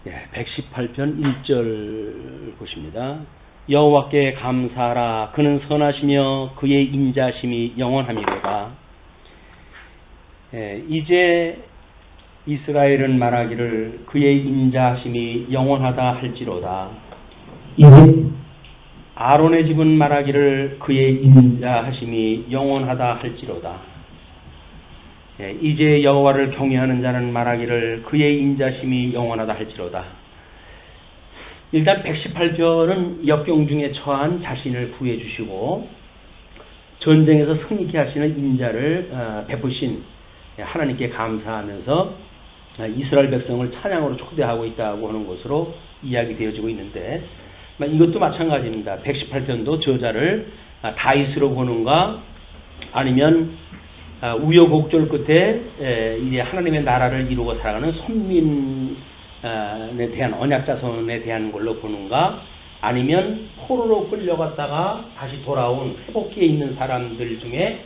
118편 1절 보십니다. 여호와께 감사하라. 그는 선하시며 그의 인자심이 영원함이로다. 이제 이스라엘은 말하기를 그의 인자심이 영원하다 할지로다. 이제 아론의 집은 말하기를 그의 인자하심이 영원하다 할지로다. 이제 여호와를 경외하는 자는 말하기를 그의 인자심이 영원하다 할지로다. 일단 118편은 역경 중에 처한 자신을 구해 주시고 전쟁에서 승리케 하시는 인자를 베푸신 하나님께 감사하면서 이스라엘 백성을 찬양으로 초대하고 있다고 하는 것으로 이야기되어지고 있는데, 이것도 마찬가지입니다. 118편도 저자를 다윗으로 보는가 아니면 우여곡절 끝에 이제 하나님의 나라를 이루고 살아가는 선민에 대한 언약자손에 대한 걸로 보는가, 아니면 포로로 끌려갔다가 다시 돌아온 회복기에 있는 사람들 중에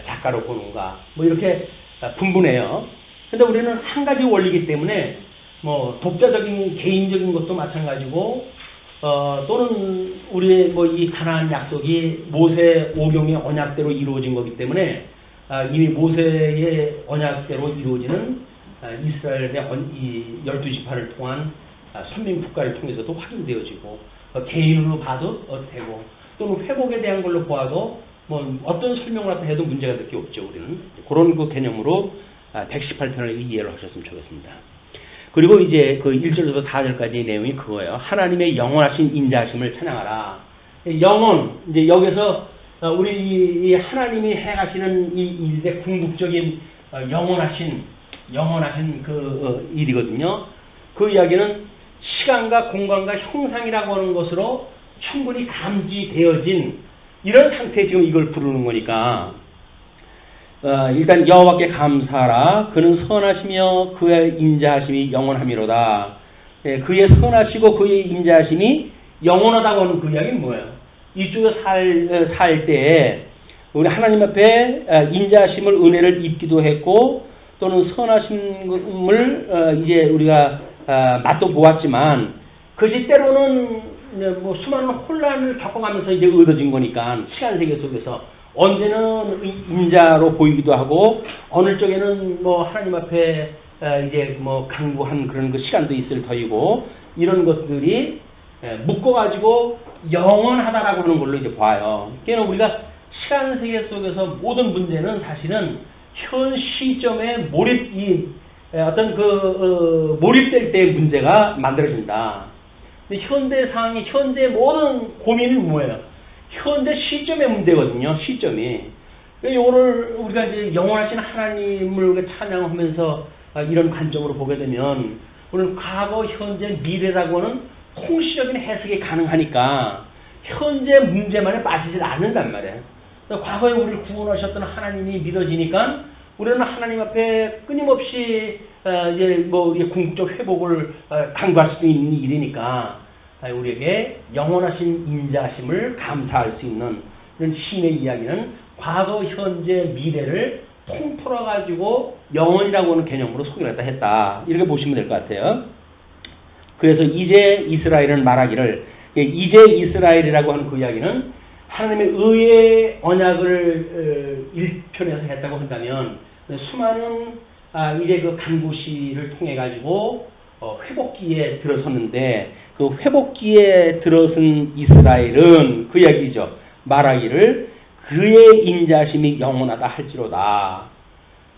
작가로 보는가, 이렇게 분분해요. 근데 우리는 한 가지 원리이기 때문에 독자적인 개인적인 것도 마찬가지고 또는 우리의 이 가나안 약속이 모세 오경의 언약대로 이루어진 거기 때문에 이미 모세의 언약대로 이루어지는 이스라엘의 이 12지파를 통한 선민 국가를 통해서도 확인되어지고, 개인으로 봐도 되고, 또는 회복에 대한 걸로 보아도 어떤 설명을 해도 문제가 될 게 없죠. 우리는 그런 그 개념으로 118편을 이해를 하셨으면 좋겠습니다. 그리고 이제 그 1절부터 4절까지 내용이 그거예요. 하나님의 영원하신 인자하심을 찬양하라. 영원, 이제 여기서 우리 이 하나님이 해가시는 이 일의 궁극적인 영원하신 그 일이거든요. 그 이야기는 시간과 공간과 형상이라고 하는 것으로 충분히 감지되어진 이런 상태에 지금 이걸 부르는 거니까, 일단 여호와께 감사하라. 그는 선하시며 그의 인자하심이 영원함이로다. 그의 선하시고 그의 인자하심이 영원하다고 하는 그 이야기는 뭐예요? 이쪽에 살 때에 우리 하나님 앞에 인자하심을 은혜를 입기도 했고, 또는 선하심을 이제 우리가 맛도 보았지만, 그것이 때로는 수많은 혼란을 겪어가면서 이제 얻어진 거니까, 시간 세계 속에서 언제는 인자로 보이기도 하고, 어느 쪽에는 하나님 앞에 이제 강구한 그런 그 시간도 있을 터이고, 이런 것들이 묶어가지고 영원하다라고 하는 걸로 이제 봐요. 그러니까 우리가 시간 세계 속에서 모든 문제는 사실은 현 시점에 몰입될 때의 문제가 만들어진다. 근데 현대 상황이, 현대 모든 고민은 뭐예요? 현재 시점의 문제거든요. 시점이. 이거를 우리가 이제 영원하신 하나님을 찬양하면서 이런 관점으로 보게 되면, 오늘 과거, 현재, 미래라고 하는 통시적인 해석이 가능하니까 현재 문제만에 빠지질 않는단 말이에요. 과거에 우리를 구원하셨던 하나님이 믿어지니까 우리는 하나님 앞에 끊임없이 이제 우리의 궁극적 회복을 강구할 수 있는 일이니까, 우리에게 영원하신 인자하심을 감사할 수 있는 이런 신의 이야기는 과거, 현재, 미래를 통틀어 가지고 영원이라고 하는 개념으로 소개를 했다. 이렇게 보시면 될 것 같아요. 그래서 이제 이스라엘은 말하기를, 이제 이스라엘이라고 하는 그 이야기는 하나님의 의의 언약을 1편에서 했다고 한다면, 수많은 이제 그 간구시를 통해 가지고 회복기에 들어섰는데, 그 회복기에 들어선 이스라엘은 그 이야기죠. 말하기를 그의 인자심이 영원하다 할지로다.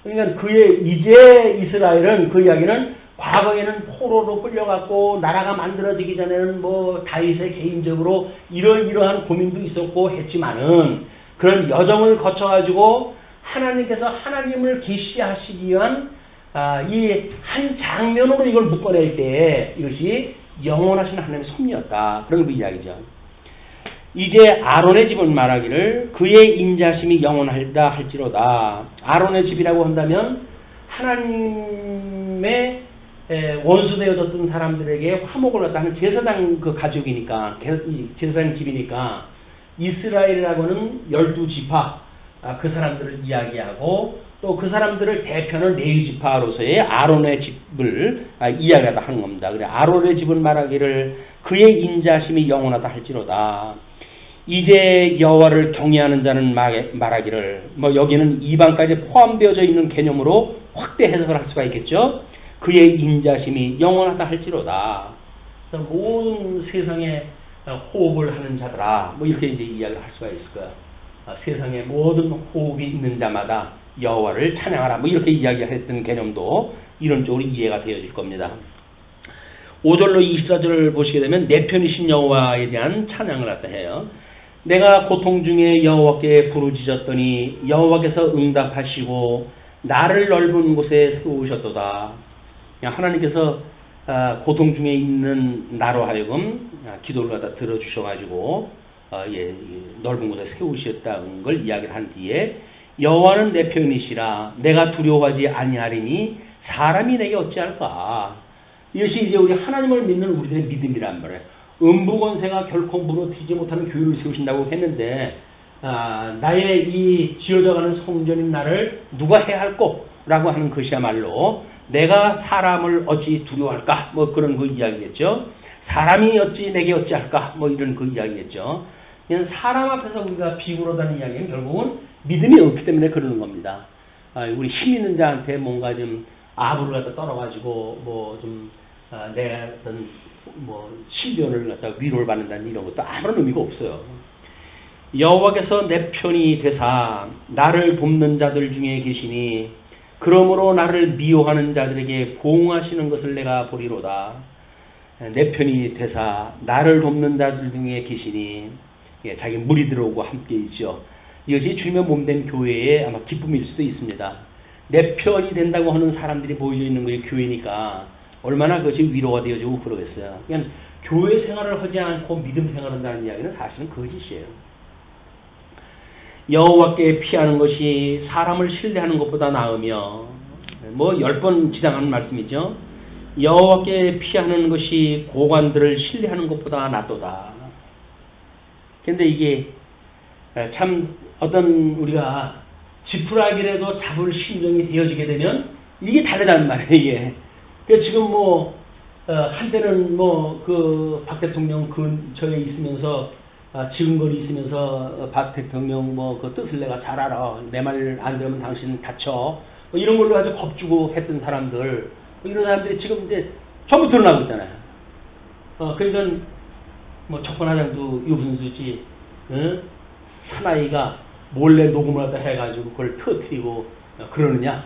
그러니까 이제 이스라엘은 그 이야기는 과거에는 포로로 끌려갔고 나라가 만들어지기 전에는 다윗의 개인적으로 이러한 고민도 있었고 했지만은, 그런 여정을 거쳐가지고 하나님께서 하나님을 계시하시기 위한 이 한 장면으로 이걸 묶어낼 때 이것이 영원하신 하나님의 섭리였다. 그런 그 이야기죠. 이제 아론의 집은 말하기를 그의 인자심이 영원하다 할지로다. 아론의 집이라고 한다면 하나님의 원수되어졌던 사람들에게 화목을 얻다는 제사장 그 가족이니까, 제사장 집이니까, 이스라엘이라고 하는 12지파 그 사람들을 이야기하고, 또 그 사람들을 대표하는 레위 지파로서의 아론의 집을 이야기하다 하는 겁니다. 그래 아론의 집은 말하기를 그의 인자심이 영원하다 할지로다. 이제 여호와를 경외하는 자는 말하기를 뭐 여기는 이방까지 포함되어져 있는 개념으로 확대 해석을 할 수가 있겠죠. 그의 인자심이 영원하다 할지로다. 모든 세상에 호흡을 하는 자들아 뭐 이렇게 이제 이야기를 할 수가 있을 거야. 세상에 모든 호흡이 있는 자마다 여호와를 찬양하라 뭐 이렇게 이야기했던 개념도 이론적으로 이해가 되어질 겁니다. 5절로 24절을 보시게 되면 내 편이신 여호와에 대한 찬양을 갖다 해요. 내가 고통 중에 여호와께 부르짖었더니 여호와께서 응답하시고 나를 넓은 곳에 세우셨도다. 하나님께서 고통 중에 있는 나로 하여금 기도를 갖다 들어주셔가지고 넓은 곳에 세우셨다는 걸 이야기를 한 뒤에 여호와는 내 편이시라 내가 두려워하지 아니하리니 사람이 내게 어찌할까. 이것이 이제 우리 하나님을 믿는 우리들의 믿음이란 말이에요. 음부권세가 결코 무너지지 못하는 교회를 세우신다고 했는데 나의 이 지어져가는 성전인 나를 누가 해할꼬? 라고 하는 것이야말로 내가 사람을 어찌 두려워할까? 뭐 그런 그 이야기겠죠. 사람이 어찌 내게 어찌할까? 뭐 이런 그 이야기겠죠. 그냥 사람 앞에서 우리가 비굴하다는 이야기는 결국은 믿음이 없기 때문에 그러는 겁니다. 우리 힘 있는 자한테 뭔가 좀 아부를 갖다 떨어가지고 뭐 좀 내 어떤 뭐 신변을 갖다 위로를 받는다는 이런 것도 아무런 의미가 없어요. 여호와께서 내 편이 되사 나를 돕는 자들 중에 계시니 그러므로 나를 미워하는 자들에게 보응하시는 것을 내가 보리로다. 내 편이 되사 나를 돕는 자들 중에 계시니 자기 무리들하고 함께 있죠. 이것이 주님의 몸된 교회의 아마 기쁨일 수도 있습니다. 내 편이 된다고 하는 사람들이 보여져 있는 것이 교회니까 얼마나 그것이 위로가 되어지고 그러겠어요. 그냥 교회 생활을 하지 않고 믿음 생활을 한다는 이야기는 사실은 거짓이에요. 여호와께 피하는 것이 사람을 신뢰하는 것보다 나으며 뭐 10번 지당하는 말씀이죠. 여호와께 피하는 것이 고관들을 신뢰하는 것보다 낫도다. 근데 이게 참 어떤 우리가 지푸라기라도 잡을 심정이 되어지게 되면 이게 다르다는 말이에요. 이게 지금 뭐 한때는 뭐 그 박 대통령 근처에 있으면서 지근거리 있으면서 박 대통령 뭐 그 뜻을 내가 잘 알아. 내 말 안 들으면 당신 다쳐. 뭐 이런 걸로 아주 겁주고 했던 사람들 이런 사람들이 지금 이제 전부 드러나고 있잖아요. 그러니까 뭐 적반하장도 유분수지. 사나이가 몰래 녹음을 갖다 해가지고 그걸 터뜨리고 그러느냐.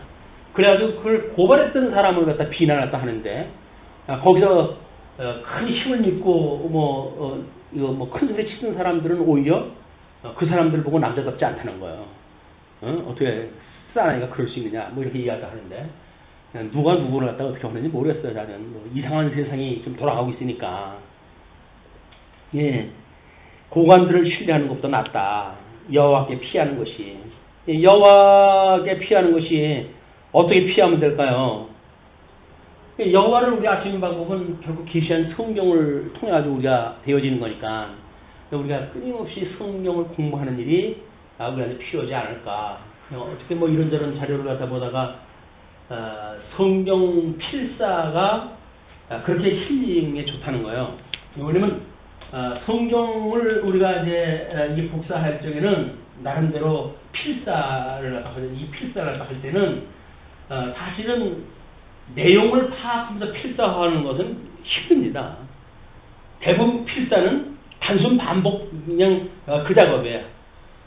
그래가지고 그걸 고발했던 사람을 갖다 비난했다 하는데 거기서 큰 힘을 믿고 이거 뭐 큰 소리 치는 사람들은 오히려 그 사람들 보고 남자답지 않다는 거예요. 어떻게 사나이가 그럴 수 있느냐 뭐 이렇게 이야기를 하는데 누가 누구를 갖다가 어떻게 하는지 모르겠어요. 나는 뭐 이상한 세상이 좀 돌아가고 있으니까 고관들을 신뢰하는 것보다 낫다. 여호와께 피하는 것이. 여호와께 피하는 것이 어떻게 피하면 될까요? 여호와를 우리 아시는 방법은 결국 계시한 성경을 통해 가지고 우리가 되어지는 거니까 우리가 끊임없이 성경을 공부하는 일이 우리한테 필요하지 않을까. 어떻게 뭐 이런저런 자료를 갖다 보다가 성경 필사가 그렇게 힐링에 좋다는 거예요. 왜냐면 성경을 우리가 이제 복사할 적에는 나름대로 필사를 이 필사를 할 때는 사실은 내용을 파악하면서 필사하는 것은 힘듭니다. 대부분 필사는 단순 반복 그냥 그 작업이에요.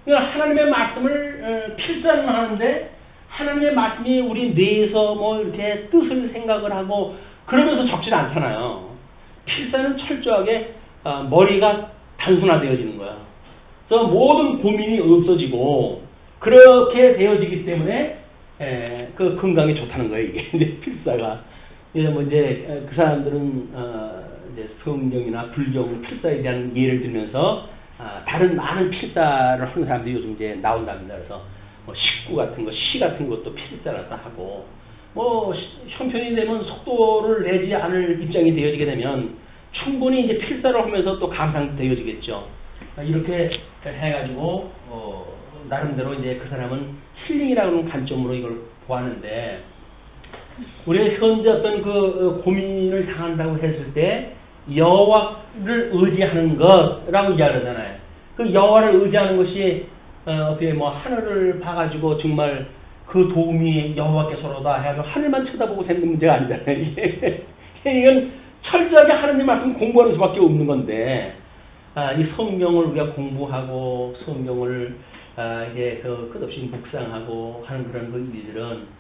그러니까 하나님의 말씀을 필사는 하는데 하나님의 말씀이 우리 뇌에서 뭐 이렇게 뜻을 생각을 하고 그러면서 적지 않잖아요. 필사는 철저하게 머리가 단순화되어지는 거야. 그래서 모든 고민이 없어지고 그렇게 되어지기 때문에 그 건강에 좋다는 거예요. 이게 이제 필사가. 뭐 이제 그 사람들은 이제 성경이나 불경 필사에 대한 예를 들면서 다른 많은 필사를 하는 사람들이 요즘 이제 나온답니다. 그래서 뭐 식구 같은 거, 시 같은 것도 필사를 하고 뭐 형편이 되면 속도를 내지 않을 입장이 되어지게 되면 충분히 이제 필사를 하면서 또 감상되어지겠죠. 이렇게 해가지고 나름대로 이제 그 사람은 힐링이라는 관점으로 이걸 보았는데, 우리가 현재 어떤 그 고민을 당한다고 했을 때 여호와를 의지하는 것라고 이야기하잖아요. 그 여호와를 의지하는 것이 어떻게 뭐 하늘을 봐가지고 정말 그 도움이 여호와께서로다 해가지고 하늘만 쳐다보고 되는 문제가 아니잖아요. 이건 철저하게 하나님 말씀 공부하는 수밖에 없는 건데, 이 성경을 우리가 공부하고 성경을 이제 그 끝없이 묵상하고 하는 그런 그 일들은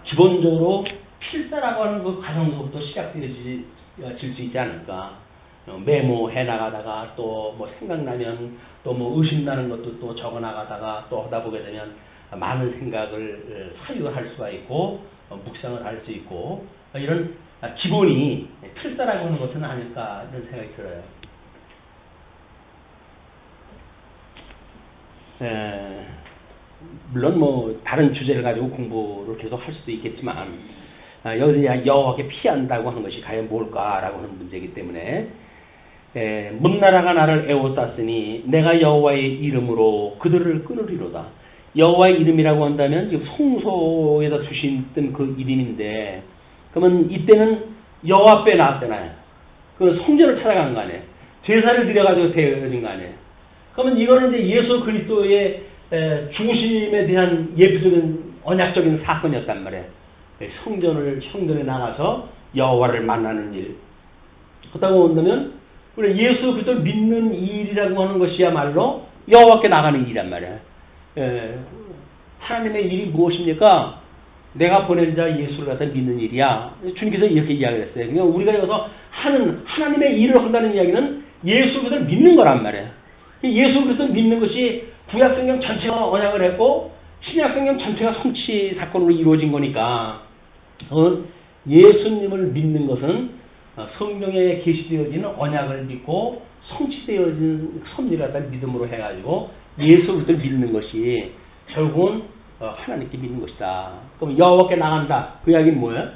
기본적으로 필사라고 하는 그 과정부터 시작되어질 수 있지 않을까. 메모해 나가다가 또 뭐 생각나면 또 뭐 의심나는 것도 또 적어 나가다가 또 하다 보게 되면 많은 생각을 사유할 수가 있고 묵상을 할 수 있고 이런 기본이 필사라고 하는 것은 아닐까 이런 생각이 들어요. 물론 뭐 다른 주제를 가지고 공부를 계속 할 수도 있겠지만 여기서 여호와께 피한다고 하는 것이 과연 뭘까라고 하는 문제이기 때문에 먼 나라가 나를 애워쌌으니 내가 여호와의 이름으로 그들을 끊으리로다. 여호와의 이름이라고 한다면 성소에다 주신 그 이름인데, 그러면 이때는 여호와 앞에 나왔잖아요. 그 성전을 찾아간 거 아니에요. 제사를 드려가지고 되어진 거 아니에요. 그러면 이거는 이제 예수 그리스도의 죽으심에 대한 예표적인 언약적인 사건이었단 말이에요. 성전에 나가서 여호와를 만나는 일. 그렇다고 한다면 우리 예수 그리스도를 믿는 일이라고 하는 것이야말로 여호와께 나가는 일이란 말이에요. 하나님의 일이 무엇입니까? 내가 보낸 자 예수를 갖다 믿는 일이야. 주님께서 이렇게 이야기했어요. 그러니까 우리가 여기서 하는 하나님의 일을 한다는 이야기는 예수 그리스도를 믿는 거란 말이에요. 예수 그리스도를 믿는 것이 구약성경 전체가 언약을 했고 신약성경 전체가 성취 사건으로 이루어진 거니까 예수님을 믿는 것은 성경에 계시되어지는 언약을 믿고 성취되어진 섭리를 갖다 믿음으로 해가지고 예수 그리스도를 믿는 것이 결국은 하나님께 믿는 것이다. 그럼 여호와께 나간다. 그 이야기는 뭐예요?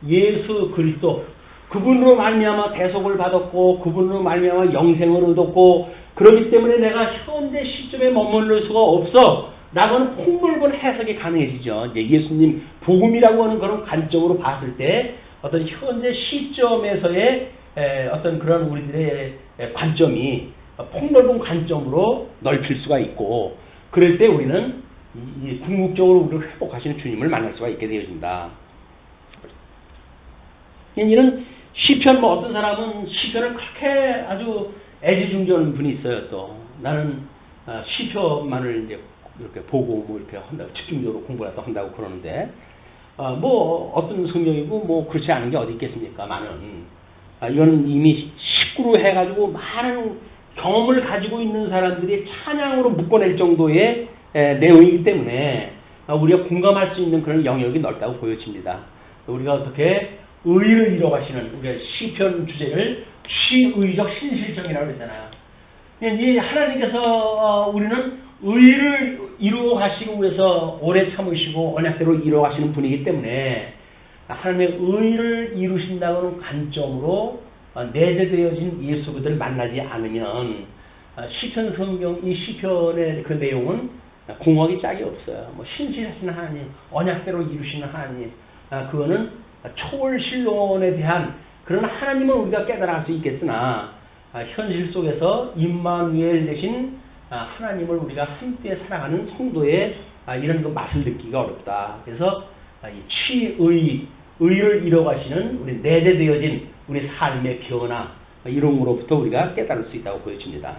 예수 그리스도 그분으로 말미암아 대속을 받았고 그분으로 말미암아 영생을 얻었고 그렇기 때문에 내가 현재 시점에 머무를 수가 없어. 라고는 폭넓은 해석이 가능해지죠. 이제 예수님 복음이라고 하는 그런 관점으로 봤을 때 어떤 현재 시점에서의 어떤 그런 우리들의 관점이 폭넓은 관점으로 넓힐 수가 있고, 그럴 때 우리는 궁극적으로 우리를 회복하시는 주님을 만날 수가 있게 되어진다. 이런 시편, 뭐 어떤 사람은 시편을 그렇게 아주 애지중지하는 분이 있어요. 또 나는 시편만을 이제 이렇게 보고 뭐 이렇게 한다고 집중적으로 공부를 한다고 그러는데, 뭐 어떤 성경이고 뭐 그렇지 않은 게 어디 있겠습니까? 많은 이거는 이미 식구로 해가지고 많은 경험을 가지고 있는 사람들이 찬양으로 묶어낼 정도의 내용이기 때문에 우리가 공감할 수 있는 그런 영역이 넓다고 보여집니다. 우리가 어떻게 의를 이뤄가시는 우리가 시편 주제를 시의적 신실정이라고 그러잖아요. 이 하나님께서 우리는 의를 이루어 가시고 위해서 오래 참으시고 언약대로 이루어 가시는 분이기 때문에 하나님의 의를 이루신다는 관점으로 내재되어진 예수 그들을 만나지 않으면 시편 성경 이 시편의 그 내용은 공허하기 짝이 없어요. 뭐 신실하신 하나님, 언약대로 이루시는 하나님, 그거는 초월 신론에 대한 그런 하나님을 우리가 깨달아 할 수 있겠으나 현실 속에서 임마누엘 되신 하나님을 우리가 함께 살아가는 성도의 이런 그 맛을 느끼기가 어렵다. 그래서 의를 이뤄가시는 우리 내재되어진 우리 삶의 변화 이런 거로부터 우리가 깨달을 수 있다고 보여집니다.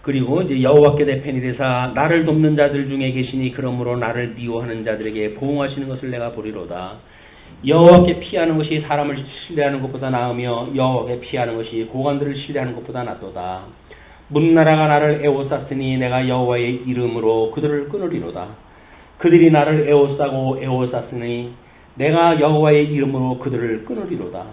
그리고 이제 여호와께 내 편이 되사 나를 돕는 자들 중에 계시니 그러므로 나를 미워하는 자들에게 보응하시는 것을 내가 보리로다. 여호와께 피하는 것이 사람을 신뢰하는 것보다 나으며 여호와께 피하는 것이 고관들을 신뢰하는 것보다 낫도다. 문나라가 나를 애워쌌으니 내가 여호와의 이름으로 그들을 끊으리로다. 그들이 나를 애워쌌으니 내가 여호와의 이름으로 그들을 끊으리로다.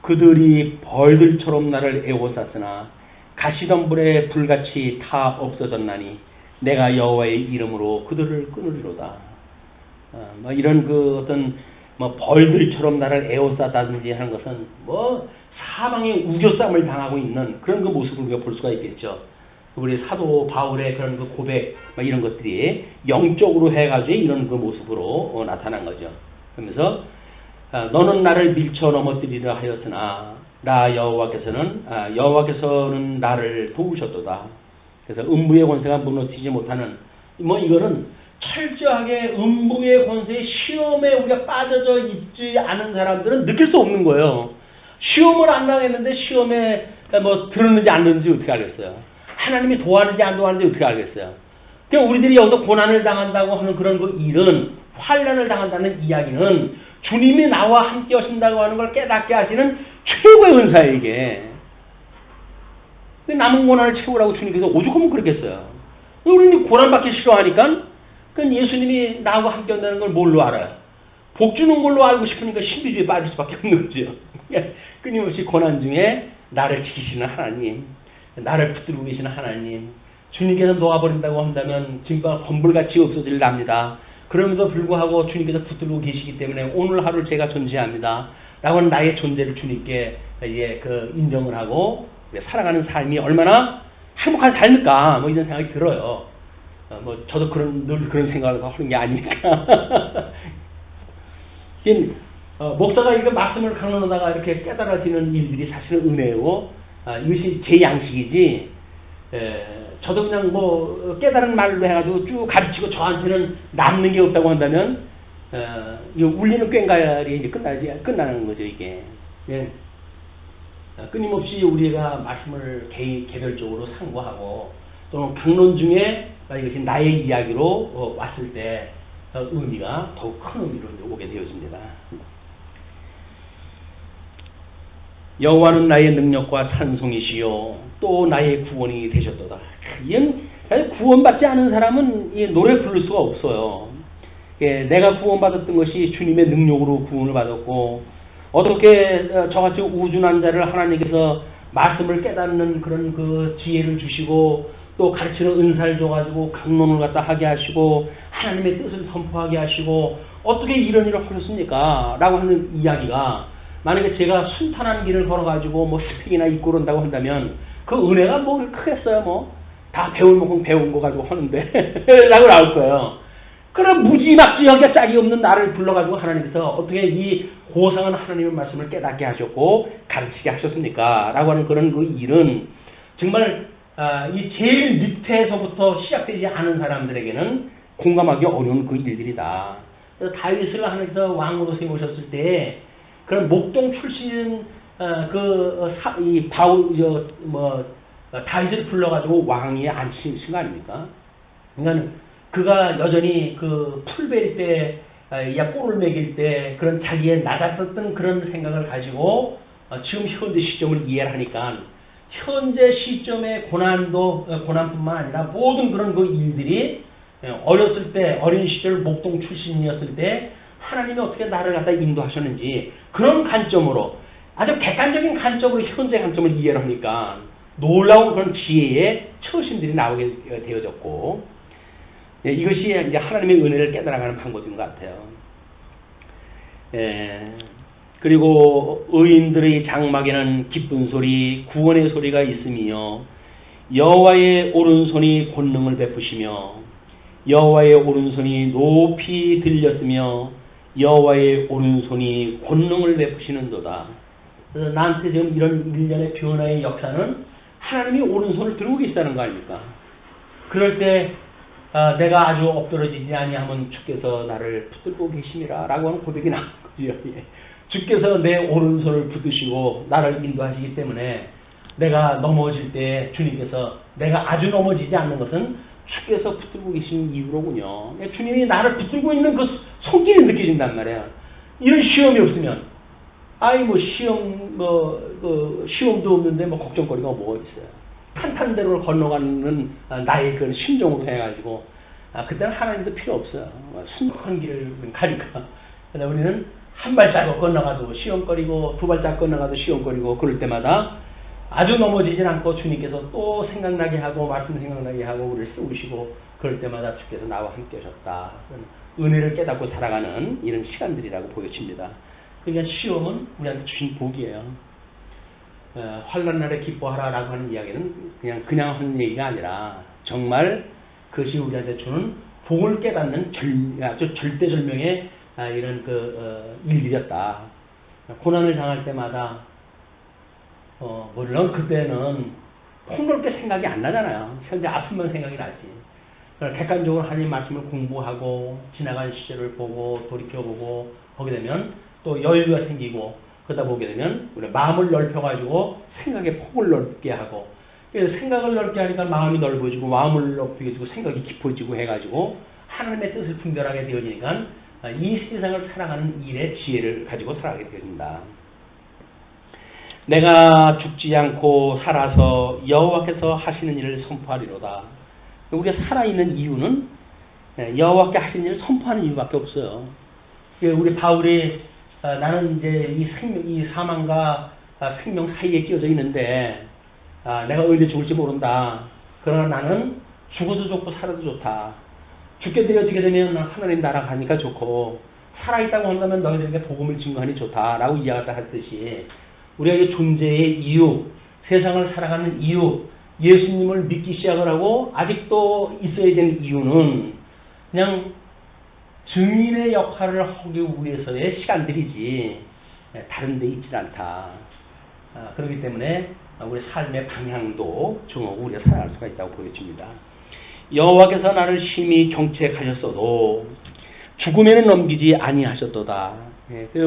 그들이 벌들처럼 나를 애워쌌으나 가시덤불에 불같이 타 없어졌나니 내가 여호와의 이름으로 그들을 끊으리로다. 이런 그 어떤 뭐 벌들처럼 나를 애워쌌다든지 하는 것은 뭐 사방에 우겨쌈을 당하고 있는 그런 그 모습을 우리가 볼 수가 있겠죠. 우리 사도 바울의 그런 그 고백 이런 것들이 영적으로 해가지고 이런 그 모습으로 나타난 거죠. 그러면서 너는 나를 밀쳐 넘어뜨리려 하였으나 나 여호와께서는 나를 도우셨도다. 그래서 음부의 권세가 무너지지 못하는 이거는 철저하게 음부의 권세의 시험에 우리가 빠져져 있지 않은 사람들은 느낄 수 없는 거예요. 시험을 안 당했는데 시험에 들었는지 안 들었는지 어떻게 알겠어요? 하나님이 도와주는지 안 도와주는지 어떻게 알겠어요? 그러니까 우리들이 여기서 고난을 당한다고 하는 그런 그 일은, 환난을 당한다는 이야기는 주님이 나와 함께 하신다고 하는 걸 깨닫게 하시는 최고의 은사예요, 이게. 남은 고난을 채우라고 주님께서 오죽하면 그렇겠어요. 우리는 고난받기 싫어하니까, 예수님이 나하고 함께 한다는 걸 뭘로 알아요? 복 주는 걸로 알고 싶으니까 신비주의에 빠질 수밖에 없는 거죠. 끊임없이 고난 중에 나를 지키시는 하나님, 나를 붙들고 계시는 하나님, 주님께서 놓아버린다고 한다면 지금과 건불같이 없어질 납니다. 그럼에도 불구하고 주님께서 붙들고 계시기 때문에 오늘 하루를 제가 존재합니다. 라고 하는 나의 존재를 주님께 인정을 하고 살아가는 삶이 얼마나 행복한 삶일까, 이런 생각이 들어요. 저도 늘 그런 생각을 하는 게 아니니까. 목사가 이거 말씀을 강론하다가 이렇게 깨달아지는 일들이 사실은 은혜고, 이것이 제 양식이지, 저도 그냥 깨달은 말로 해가지고 쭉 가르치고 저한테는 남는 게 없다고 한다면, 울리는 꽹과리 이제 끝나는 거죠, 이게. 예. 끊임없이 우리가 말씀을 개별적으로 상고하고, 또는 강론 중에 이것이 나의 이야기로 왔을 때 의미가 더욱 큰 의미로 오게 되어집니다. 여호와는 나의 능력과 찬송이시요 또 나의 구원이 되셨도다. 이건 구원받지 않은 사람은 이 노래 부를 수가 없어요. 내가 구원받았던 것이 주님의 능력으로 구원을 받았고, 어떻게 저같이 우준한 자를 하나님께서 말씀을 깨닫는 그런 그 지혜를 주시고, 또 가르치는 은사를 줘가지고 강론을 갖다 하게 하시고 하나님의 뜻을 선포하게 하시고 어떻게 이런 일을 하셨습니까? 라고 하는 이야기가, 만약에 제가 순탄한 길을 걸어가지고 스펙이나 입고 그런다고 한다면 그 은혜가 크겠어요? 다 배운 거 가지고 하는데 라고 나올 거예요. 그럼 무지막지하게 짝이 없는 나를 불러가지고 하나님께서 어떻게 이 고상한 하나님의 말씀을 깨닫게 하셨고 가르치게 하셨습니까? 라고 하는 그런 그 일은 정말 이 제일 밑에서부터 시작되지 않은 사람들에게는 공감하기 어려운 그 일들이다. 그래서 다윗을 하나님께서 왕으로 세우셨을 때 그런 목동 출신 다윗을 불러가지고 왕위에 앉히신 거 아닙니까? 그러니까 그가 여전히 그 풀베리 때 뿔을 매길 때 그런 자기의 낮았었던 그런 생각을 가지고 지금 현재 시점을 이해를 하니까 현재 시점의 고난뿐만 아니라 모든 그런 그 일들이 어렸을 때, 어린 시절 목동 출신이었을 때 하나님이 어떻게 나를 갖다 인도하셨는지 그런 관점으로, 아주 객관적인 관점으로 현재 관점을 이해를 하니까 놀라운 그런 지혜의 처신들이 나오게 되어졌고, 이것이 이제 하나님의 은혜를 깨달아가는 방법인 것 같아요. 그리고 의인들의 장막에는 기쁜 소리, 구원의 소리가 있으며 여호와의 오른손이 권능을 베푸시며 여호와의 오른손이 높이 들렸으며 여호와의 오른손이 권능을 베푸시는도다. 그래서 나한테 지금 이런 일련의 변화의 역사는 하나님이 오른손을 들고 계시다는 거 아닙니까? 그럴 때 내가 아주 엎드러지지 아니하면 주께서 나를 붙들고 계심이라 라고 하는 고백이 나온 거죠. 주께서 내 오른손을 붙드시고 나를 인도하시기 때문에 내가 넘어질 때 주님께서, 내가 아주 넘어지지 않는 것은 주께서 붙들고 계신 이유로군요. 주님이 나를 붙들고 있는 그 손길이 느껴진단 말이에요. 이런 시험이 없으면, 시험도 없는데 걱정거리가 뭐가 있어요. 탄탄대로를 건너가는 나의 그 심정으로 해가지고, 그때는 하나님도 필요 없어요. 순한 길을 가니까. 근데 우리는 한 발자국 건너가도 시험거리고, 두 발자국 건너가도 시험거리고, 그럴 때마다 아주 넘어지진 않고 주님께서 또 생각나게 하고, 말씀 생각나게 하고, 우리를 세우시고, 그럴 때마다 주께서 나와 함께 하셨다. 은혜를 깨닫고 살아가는 이런 시간들이라고 보여집니다. 그러니까 시험은 우리한테 주신 복이에요. 환난 날에 기뻐하라라고 하는 이야기는 그냥 하는 얘기가 아니라 정말 그것이 우리한테 주는 복을 깨닫는 아주 절대절명의 이런 일들이었다. 고난을 당할 때마다 물론 그때는 폭넓게 생각이 안 나잖아요. 현재 아픔만 생각이 나지. 객관적으로 하나님 말씀을 공부하고 지나간 시절을 보고 돌이켜보고 보게 되면 또 여유가 생기고 그러다 보게 되면 우리 마음을 넓혀가지고 생각의 폭을 넓게 하고 그래서 생각을 넓게 하니까 마음이 넓어지고 마음을 넓혀지고 생각이 깊어지고 해가지고 하나님의 뜻을 분별하게 되어지니까 이 세상을 살아가는 일의 지혜를 가지고 살아가게 되어진다. 내가 죽지 않고 살아서 여호와께서 하시는 일을 선포하리로다. 우리가 살아있는 이유는 여호와께 하시는 일을 선포하는 이유밖에 없어요. 우리 바울이 나는 이제 이 사망과 생명 사이에 끼어져 있는데 내가 언제 죽을지 모른다. 그러나 나는 죽어도 좋고 살아도 좋다. 죽게 되어지게 되면 하나님 나라 가니까 좋고 살아있다고 한다면 너희들에게 복음을 증거하니 좋다라고 이야기했다 했듯이 우리에게 존재의 이유, 세상을 살아가는 이유, 예수님을 믿기 시작을 하고 아직도 있어야 되는 이유는 그냥 증인의 역할을 하기 위해서의 시간들이지 다른 데 있지 않다. 그렇기 때문에 우리 삶의 방향도 정하고 우리가 살아갈 수가 있다고 보여집니다. 여호와께서 나를 심히 정책하셨어도 죽음에는 넘기지 아니하셨도다.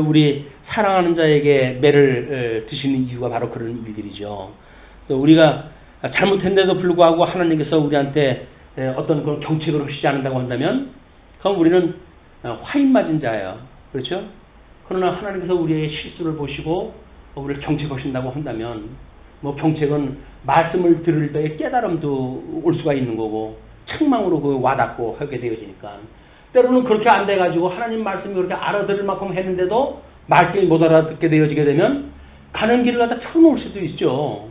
우리 사랑하는 자에게 매를 드시는 이유가 바로 그런 일들이죠. 우리가 잘못했는데도 불구하고 하나님께서 우리한테 어떤 그런 경책을 하시지 않는다고 한다면 그럼 우리는 화인 맞은 자예요. 그렇죠? 그러나 하나님께서 우리의 실수를 보시고 우리를 경책하신다고 한다면 뭐 경책은 말씀을 들을 때의 깨달음도 올 수가 있는 거고 책망으로 그 와닿고 하게 되어지니까 때로는 그렇게 안 돼가지고 하나님 말씀이 그렇게 알아들을 만큼 했는데도 말씀이 못 알아듣게 되어지게 되면 가는 길을 갖다 틀어놓을 수도 있죠.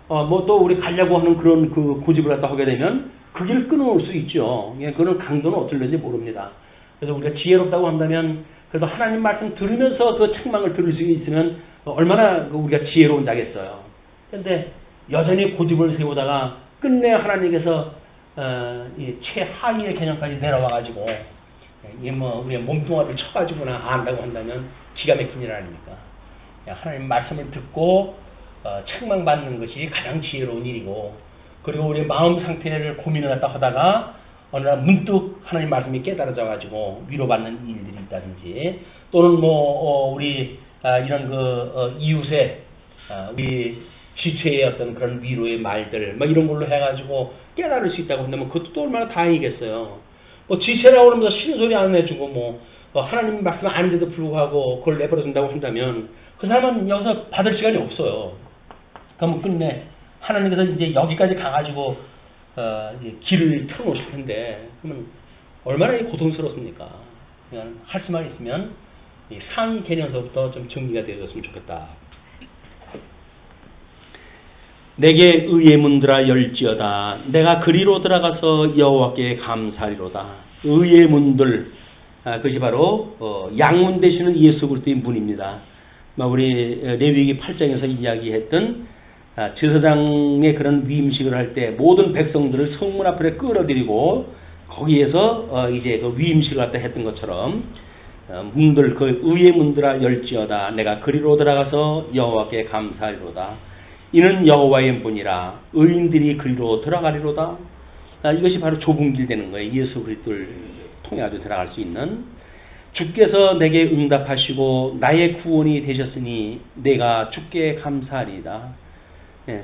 뭐 또 우리 가려고 하는 그런 그 고집을 갖다 하게 되면 그 길을 끊어놓을 수 있죠. 그런 강도는 어떨는지 모릅니다. 그래서 우리가 지혜롭다고 한다면 그래도 하나님 말씀 들으면서 그 책망을 들을 수 있으면 얼마나 우리가 지혜로운 자겠어요. 그런데 여전히 고집을 세우다가 끝내 하나님께서 최하위의 개념까지 내려와가지고 우리의 몸뚱아리를 쳐가지고나 안다고 한다면 기가 막힌 일 아닙니까? 하나님 말씀을 듣고 책망받는 것이 가장 지혜로운 일이고 그리고 우리 마음 상태를 고민을 갖다 하다가 어느 날 문득 하나님 말씀이 깨달아져가지고 위로받는 일들이 있다든지 또는 우리 이런 이웃의 우리 지체의 어떤 그런 위로의 말들 이런 걸로 해가지고 깨달을 수 있다고 한다면 그것도 또 얼마나 다행이겠어요. 지체라고 하면서 쉬는 소리 안 해주고 하나님 말씀 아닌데도 불구하고 그걸 내버려둔다고 한다면 그 사람은 여기서 받을 시간이 없어요. 그러면 끝내 하나님께서 이제 여기까지 가가지고 길을 틀어놓으실 텐데 그러면 얼마나 고통스럽습니까? 그냥 할 수만 있으면 이 상위 개념서부터 좀 정리가 되어졌으면 좋겠다. 내게 의의 문들아 열지어다. 내가 그리로 들어가서 여호와께 감사하리로다. 의의 문들, 그것이 바로 양문 되시는 예수 그리스도의 문입니다. 우리 레위기 8장에서 이야기했던 제사장의 그런 위임식을 할 때 모든 백성들을 성문 앞에 끌어들이고 거기에서 이제 그 위임식을 갖다 했던 것처럼 문들, 그 의의 문들아 열지어다. 내가 그리로 들어가서 여호와께 감사하리로다. 이는 여호와의 문이라 의인들이 그리로 들어가리로다. 이것이 바로 좁은 길 되는 거예요. 예수 그리스도를 통해 아주 들어갈 수 있는. 주께서 내게 응답하시고 나의 구원이 되셨으니 내가 주께 감사하리이다.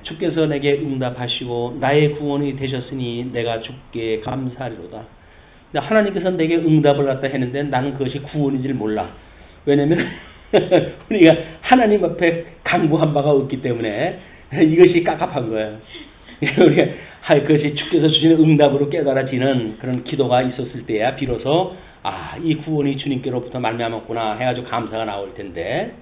주께서 내게 응답하시고 나의 구원이 되셨으니 내가 주께 감사하리로다. 하나님께서 내게 응답을 갖다 했는데 나는 그것이 구원인지를 몰라. 왜냐하면 우리가 하나님 앞에 강구한 바가 없기 때문에 이것이 깝깝한 거예요. 우리가 그것이 주께서 주시는 응답으로 깨달아지는 그런 기도가 있었을 때야 비로소 이 구원이 주님께로부터 말미암았구나 해가지고 감사가 나올 텐데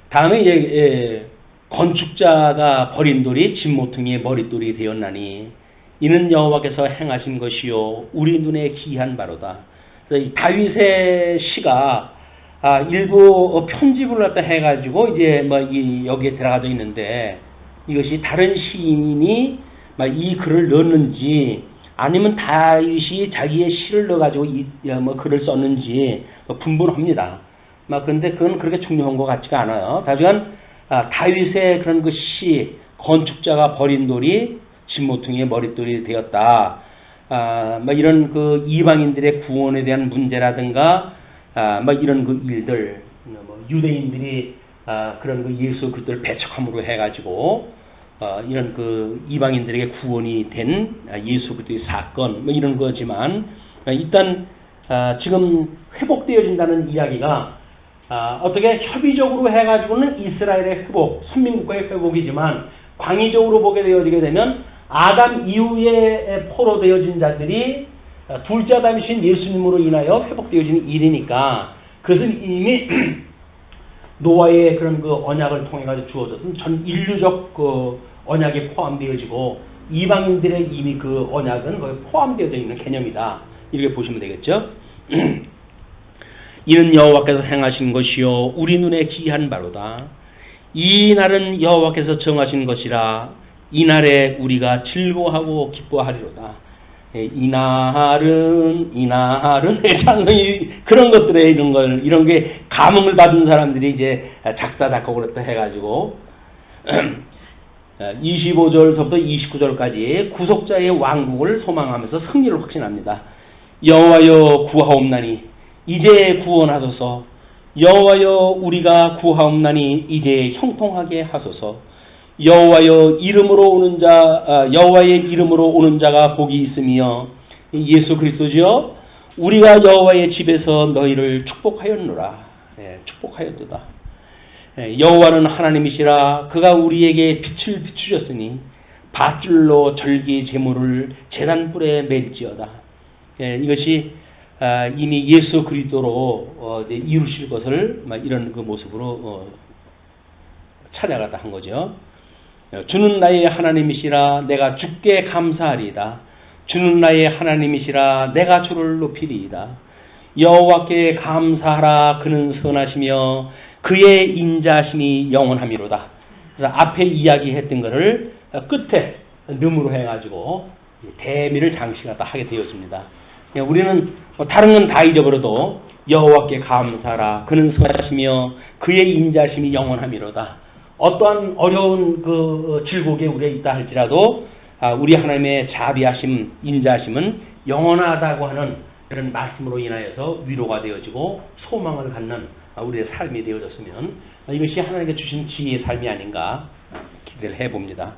다음에 이제 건축자가 버린 돌이 진모퉁이의 머릿돌이 되었나니 이는 여호와께서 행하신 것이요 우리 눈에 기이한 바로다. 이 다윗의 시가 일부 편집을 갖다 해가지고 이제 뭐 여기에 들어가져 있는데 이것이 다른 시인이 이 글을 넣었는지 아니면 다윗이 자기의 시를 넣어가지고 뭐 글을 썼는지 분분합니다. 그런데 그건 그렇게 중요한 것 같지가 않아요. 다만 다윗의 그런 그 시, 건축자가 버린 돌이 진모퉁이의 머릿돌이 되었다. 이런 그 이방인들의 구원에 대한 문제라든가 이런 그 일들, 유대인들이 그런 그 예수 그리스도를 배척함으로 해가지고 이런 그 이방인들에게 구원이 된 예수 그리스도의 사건 이런 거지만 일단 지금 회복되어진다는 이야기가 어떻게 협의적으로 해가지고는 이스라엘의 회복, 선민국가의 회복이지만 광의적으로 보게 되어지게 되면 아담 이후에 포로되어진 자들이 둘째 아담이신 예수님으로 인하여 회복되어지는 일이니까 그것은 이미 노아의 그런 그 언약을 통해 가지고 주어졌던 전 인류적 그 언약에 포함되어지고 이방인들의 이미 그 언약은 거기 포함되어져 있는 개념이다. 이렇게 보시면 되겠죠. 이는 여호와께서 행하신 것이요 우리 눈에 기이한 바로다. 이 날은 여호와께서 정하신 것이라 이 날에 우리가 즐거워하고 기뻐하리로다. 이 날은 찬송이 그런 것들에 이런 게 감흥을 받은 사람들이 이제 작사 작곡을 또 해가지고 25절부터 29절까지 구속자의 왕국을 소망하면서 승리를 확신합니다. 여호와여 구하옵나니 이제 구원하소서. 여호와여 우리가 구하옵나니 이제 형통하게 하소서. 여호와여 이름으로 오는 자 여호와의 이름으로 오는 자가 복이 있으며 예수 그리스도죠. 우리가 여호와의 집에서 너희를 축복하였노라. 축복하였도다. 여호와는 하나님이시라. 그가 우리에게 빛을 비추셨으니 밧줄로 절기 제물을 제단불에 맬지어다. 이것이 이미 예수 그리스도로 이루실 것을 이런 그 모습으로 찾아갔다 한 거죠. 주는 나의 하나님이시라. 내가 주께 감사하리이다. 주는 나의 하나님이시라. 내가 주를 높이리이다. 여호와께 감사하라. 그는 선하시며 그의 인자심이 영원함이로다. 그래서 앞에 이야기했던 것을 끝에 능으로 해가지고 대미를 장식하다 하게 되었습니다. 우리는 다른 건 다 잊어버려도 여호와께 감사하라. 그는 선하시며 그의 인자심이 영원함이로다. 어떠한 어려운 그 질곡에 우리가 있다 할지라도 우리 하나님의 자비하심, 인자하심은 영원하다고 하는 그런 말씀으로 인하여서 위로가 되어지고 소망을 갖는 우리의 삶이 되어졌으면 이것이 하나님께 주신 지혜의 삶이 아닌가 기대를 해봅니다.